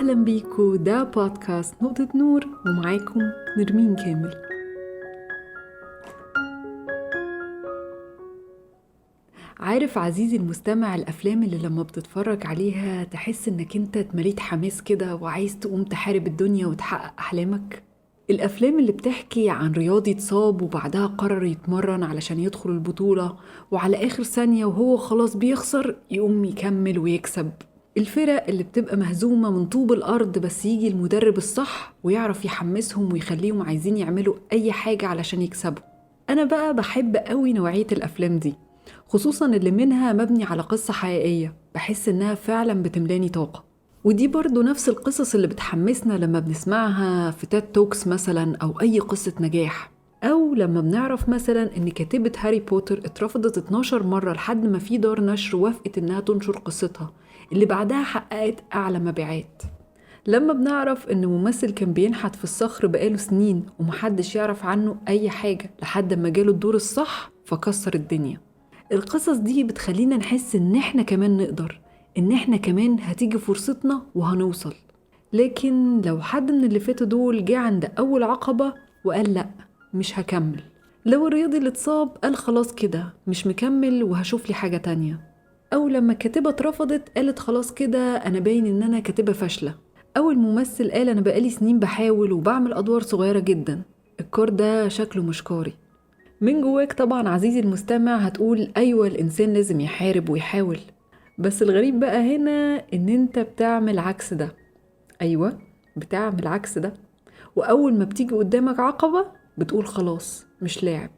أهلا بيكو، ده بودكاست نقطة نور ومعاكم نرمين كامل. عارف عزيزي المستمع الأفلام اللي لما بتتفرج عليها تحس إنك انت اتمليت حماس كده وعايز تقوم تحارب الدنيا وتحقق أحلامك؟ الأفلام اللي بتحكي عن رياضي اتصاب وبعدها قرر يتمرن علشان يدخل البطولة، وعلى آخر ثانية وهو خلاص بيخسر يقوم يكمل ويكسب. الفرق اللي بتبقى مهزومة من طوب الأرض بس يجي المدرب الصح ويعرف يحمسهم ويخليهم عايزين يعملوا أي حاجة علشان يكسبوا. أنا بقى بحب قوي نوعية الأفلام دي، خصوصا اللي منها مبني على قصة حقيقية، بحس إنها فعلا بتملاني طاقة. ودي برضو نفس القصص اللي بتحمسنا لما بنسمعها في تيد توكس مثلا، أو أي قصة نجاح، أو لما بنعرف مثلا إن كاتبة هاري بوتر اترفضت 12 مرة لحد ما في دار نشر وافقت إنها تنشر قصتها اللي بعدها حققت أعلى مبيعات. لما بنعرف إن ممثل كان بينحت في الصخر بقاله سنين ومحدش يعرف عنه أي حاجة لحد ما جاله الدور الصح فكسر الدنيا. القصص دي بتخلينا نحس إن إحنا كمان نقدر، إن إحنا كمان هتيجي فرصتنا وهنوصل. لكن لو حد من اللي فاتوا دول جه عند أول عقبة وقال لأ مش هكمل، لو الرياضي اللي اتصاب قال خلاص كده مش مكمل وهشوف لي حاجة تانية، أو لما الكاتبة اترفضت قالت خلاص كده أنا باين إن أنا كاتبة فاشلة، أو الممثل قال أنا بقالي سنين بحاول وبعمل أدوار صغيرة جدا، الكار ده شكله مش كاري. من جواك طبعا عزيزي المستمع هتقول أيوة الإنسان لازم يحارب ويحاول، بس الغريب بقى هنا إن أنت بتعمل عكس ده. أيوة بتعمل عكس ده، وأول ما بتيجي قدامك عقبة بتقول خلاص مش لاعب.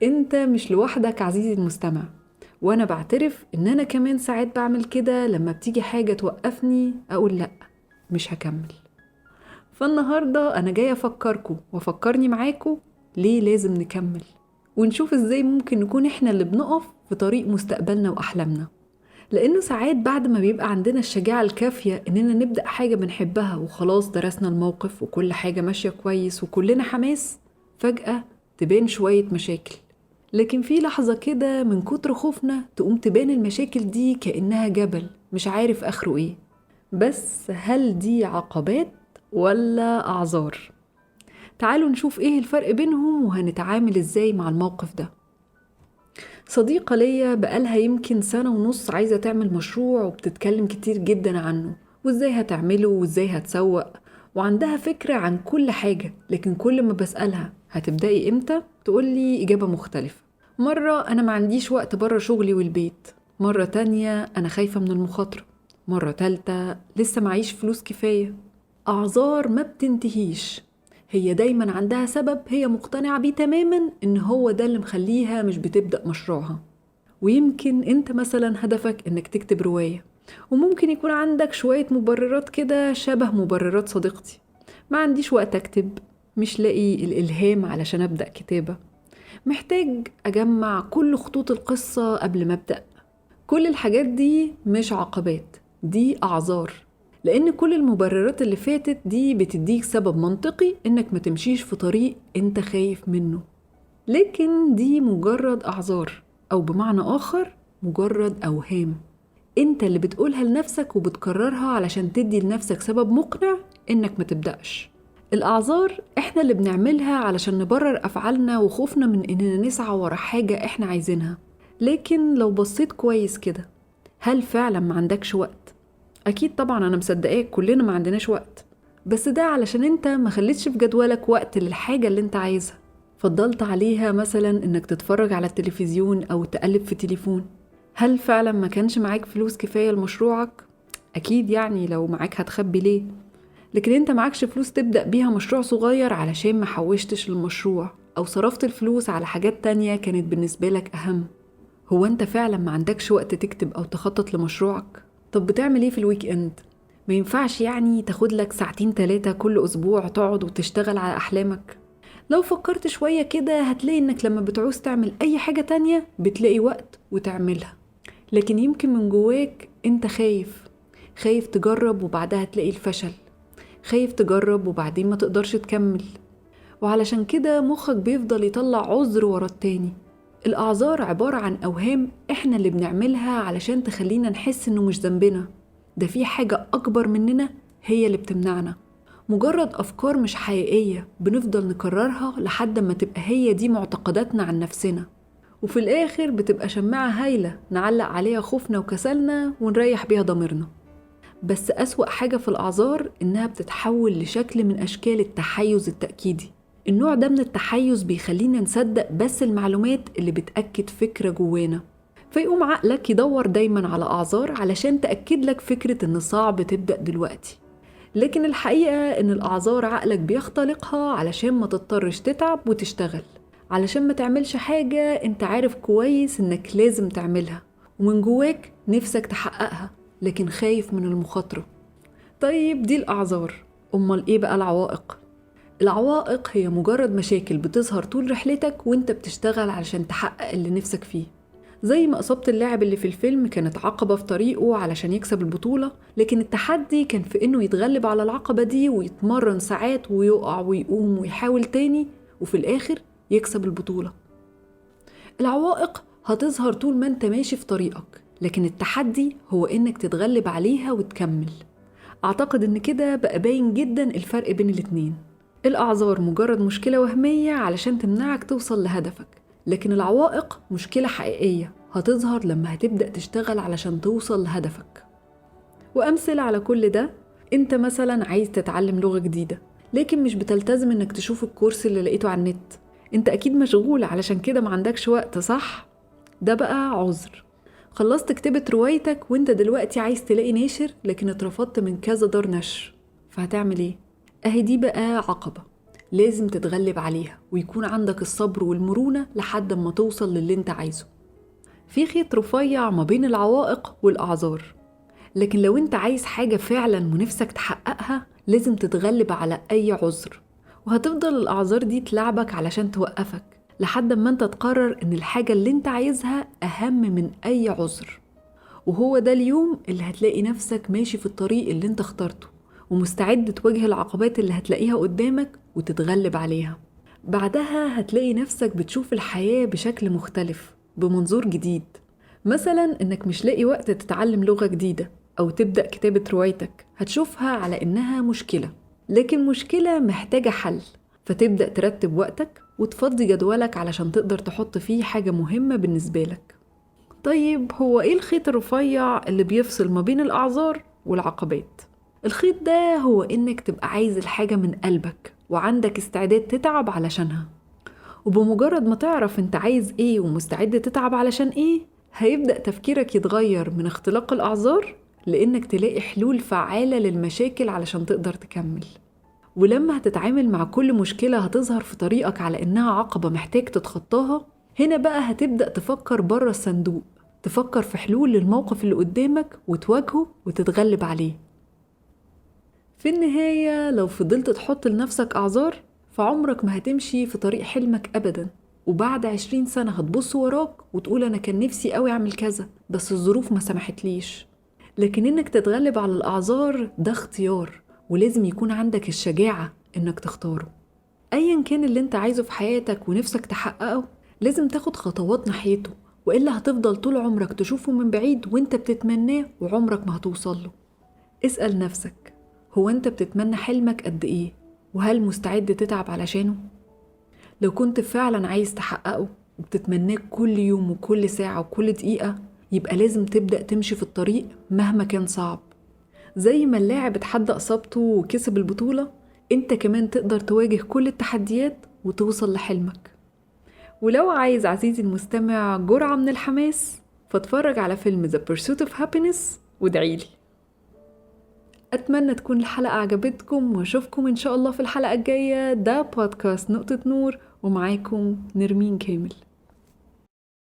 أنت مش لوحدك عزيزي المستمع، وأنا بعترف إن أنا كمان ساعات بعمل كده لما بتيجي حاجة توقفني أقول لأ مش هكمل. فالنهاردة أنا جاية أفكركم وأفكرني معاكم ليه لازم نكمل، ونشوف إزاي ممكن نكون إحنا اللي بنقف في طريق مستقبلنا وأحلامنا. لأنه ساعات بعد ما بيبقى عندنا الشجاعة الكافية إننا نبدأ حاجة بنحبها وخلاص درسنا الموقف وكل حاجة ماشية كويس وكلنا حماس، فجأة تبان شوية مشاكل. لكن في لحظة كده من كتر خوفنا تقوم تبان المشاكل دي كأنها جبل مش عارف آخره إيه. بس هل دي عقبات ولا أعذار؟ تعالوا نشوف إيه الفرق بينهم وهنتعامل إزاي مع الموقف ده. صديقة ليا بقالها يمكن 1.5 سنة عايزة تعمل مشروع وبتتكلم كتير جدا عنه وإزاي هتعمله وإزاي هتسوق، وعندها فكرة عن كل حاجة، لكن كل ما بسألها هتبدأي إمتى تقولي إجابة مختلفة. مرة أنا ما عنديش وقت برا شغلي والبيت، مرة تانية أنا خايفة من المخاطرة، مرة تالتة لسه معيش فلوس كفاية. أعذار ما بتنتهيش، هي دايما عندها سبب هي مقتنعة بيه تماما إن هو ده اللي مخليها مش بتبدأ مشروعها. ويمكن أنت مثلا هدفك إنك تكتب رواية، وممكن يكون عندك شوية مبررات كده شبه مبررات صديقتي، ما عنديش وقت أكتب، مش لاقي الإلهام علشان أبدأ كتابة، محتاج أجمع كل خطوط القصة قبل ما أبدأ. كل الحاجات دي مش عقبات، دي أعذار، لأن كل المبررات اللي فاتت دي بتديك سبب منطقي إنك ما تمشيش في طريق أنت خايف منه. لكن دي مجرد أعذار، أو بمعنى آخر مجرد أوهام أنت اللي بتقولها لنفسك وبتكررها علشان تدي لنفسك سبب مقنع إنك ما تبدأش. الأعذار إحنا اللي بنعملها علشان نبرر أفعالنا وخوفنا من إننا نسعى ورا حاجة إحنا عايزينها. لكن لو بصيت كويس كده، هل فعلا ما عندكش وقت؟ أكيد طبعا أنا مصدقاك، كلنا ما عندناش وقت، بس ده علشان أنت ما خليتش في جدولك وقت للحاجة اللي أنت عايزها، فضلت عليها مثلا إنك تتفرج على التلفزيون أو تقلب في التليفون. هل فعلا ما كانش معاك فلوس كفاية لمشروعك؟ أكيد يعني لو معاك هتخبي ليه؟ لكن أنت معاكش فلوس تبدأ بيها مشروع صغير علشان ما حوشتش المشروع أو صرفت الفلوس على حاجات تانية كانت بالنسبة لك أهم. هو أنت فعلا ما عندكش وقت تكتب أو تخطط لمشروعك؟ طب بتعمل إيه في الويك إند؟ ما ينفعش يعني تاخد لك 2-3 كل أسبوع تقعد وتشتغل على أحلامك؟ لو فكرت شوية كده هتلاقي إنك لما بتعوز تعمل أي حاجة تانية بتلاقي وقت وتعملها، لكن يمكن من جواك أنت خايف تجرب وبعدها تلاقي الفشل، خايف تجرب وبعدين ما تقدرش تكمل، وعلشان كده مخك بيفضل يطلع عذر ورا التاني. الأعذار عبارة عن أوهام إحنا اللي بنعملها علشان تخلينا نحس إنه مش ذنبنا، ده في حاجة أكبر مننا هي اللي بتمنعنا. مجرد أفكار مش حقيقية بنفضل نكررها لحد ما تبقى هي دي معتقداتنا عن نفسنا، وفي الآخر بتبقى شماعة هايلة نعلق عليها خوفنا وكسلنا ونريح بيها ضميرنا. بس أسوأ حاجة في الأعذار إنها بتتحول لشكل من أشكال التحيز التأكيدي. النوع ده من التحيز بيخلينا نصدق بس المعلومات اللي بتأكد فكرة جوانا، فيقوم عقلك يدور دايما على أعذار علشان تأكد لك فكرة إن صعب تبدأ دلوقتي. لكن الحقيقة إن الأعذار عقلك بيختلقها علشان ما تضطرش تتعب وتشتغل، علشان ما تعملش حاجة انت عارف كويس إنك لازم تعملها ومن جواك نفسك تحققها لكن خايف من المخاطرة. طيب دي الأعذار، أمال إيه بقى العوائق؟ العوائق هي مجرد مشاكل بتظهر طول رحلتك وانت بتشتغل علشان تحقق اللي نفسك فيه. زي ما إصابة اللاعب اللي في الفيلم كانت عقبة في طريقه علشان يكسب البطولة، لكن التحدي كان في إنه يتغلب على العقبة دي ويتمرن ساعات ويقع ويقوم ويحاول تاني وفي الآخر يكسب البطولة. العوائق هتظهر طول ما انت ماشي في طريقك، لكن التحدي هو إنك تتغلب عليها وتكمل. أعتقد إن كده بقى باين جدا الفرق بين الاتنين. الأعذار مجرد مشكلة وهمية علشان تمنعك توصل لهدفك، لكن العوائق مشكلة حقيقية هتظهر لما هتبدأ تشتغل علشان توصل لهدفك. وأمثلة على كل ده، انت مثلا عايز تتعلم لغة جديدة لكن مش بتلتزم انك تشوف الكورس اللي لقيته على النت. انت أكيد مشغول علشان كده ما عندكش وقت، صح؟ ده بقى عذر. خلصت كتابة روايتك وانت دلوقتي عايز تلاقي ناشر لكن اترفضت من كذا دار نشر، فهتعمل ايه؟ اهي دي بقى عقبة لازم تتغلب عليها ويكون عندك الصبر والمرونة لحد ما توصل للي انت عايزه. في خيط رفيع ما بين العوائق والأعذار، لكن لو انت عايز حاجة فعلا ونفسك تحققها لازم تتغلب على أي عذر، وهتفضل الأعذار دي تلعبك علشان توقفك لحد ما انت تقرر ان الحاجة اللي انت عايزها أهم من أي عذر. وهو ده اليوم اللي هتلاقي نفسك ماشي في الطريق اللي انت اخترته ومستعد تواجه العقبات اللي هتلاقيها قدامك وتتغلب عليها. بعدها هتلاقي نفسك بتشوف الحياة بشكل مختلف بمنظور جديد. مثلا انك مش لاقي وقت تتعلم لغة جديدة او تبدأ كتابة روايتك، هتشوفها على انها مشكلة، لكن مشكلة محتاجة حل، فتبدأ ترتب وقتك وتفضي جدولك علشان تقدر تحط فيه حاجة مهمة بالنسبة لك. طيب هو ايه الخيط الرفيع اللي بيفصل ما بين الأعذار والعقبات؟ الخيط ده هو إنك تبقى عايز الحاجة من قلبك وعندك استعداد تتعب علشانها، وبمجرد ما تعرف انت عايز ايه ومستعد تتعب علشان ايه، هيبدأ تفكيرك يتغير من اختلاق الأعذار لإنك تلاقي حلول فعالة للمشاكل علشان تقدر تكمل. ولما هتتعامل مع كل مشكلة هتظهر في طريقك على إنها عقبة محتاج تتخطاها، هنا بقى هتبدأ تفكر بره الصندوق، تفكر في حلول للموقف اللي قدامك وتواجهه وتتغلب عليه. في النهاية لو فضلت تحط لنفسك أعذار فعمرك ما هتمشي في طريق حلمك أبدا، وبعد 20 سنة هتبص وراك وتقول أنا كان نفسي قوي أعمل كذا بس الظروف ما سمحتليش. لكن إنك تتغلب على الأعذار ده اختيار، ولازم يكون عندك الشجاعة إنك تختاره. أيا كان اللي انت عايزه في حياتك ونفسك تحققه لازم تاخد خطوات ناحيته، وإلا هتفضل طول عمرك تشوفه من بعيد وانت بتتمناه وعمرك ما هتوصله. اسأل نفسك، هو انت بتتمنى حلمك قد ايه؟ وهل مستعد تتعب علشانه؟ لو كنت فعلا عايز تحققه وبتتمناه كل يوم وكل ساعة وكل دقيقة، يبقى لازم تبدأ تمشي في الطريق مهما كان صعب. زي ما اللاعب اتحدى إصابته وكسب البطولة، انت كمان تقدر تواجه كل التحديات وتوصل لحلمك. ولو عايز عزيزي المستمع جرعة من الحماس، فاتفرج على فيلم The Pursuit of Happiness وادعيلي. أتمنى تكون الحلقة عجبتكم وأشوفكم إن شاء الله في الحلقة الجاية. ده بودكاست نقطة نور ومعاكم نرمين كامل.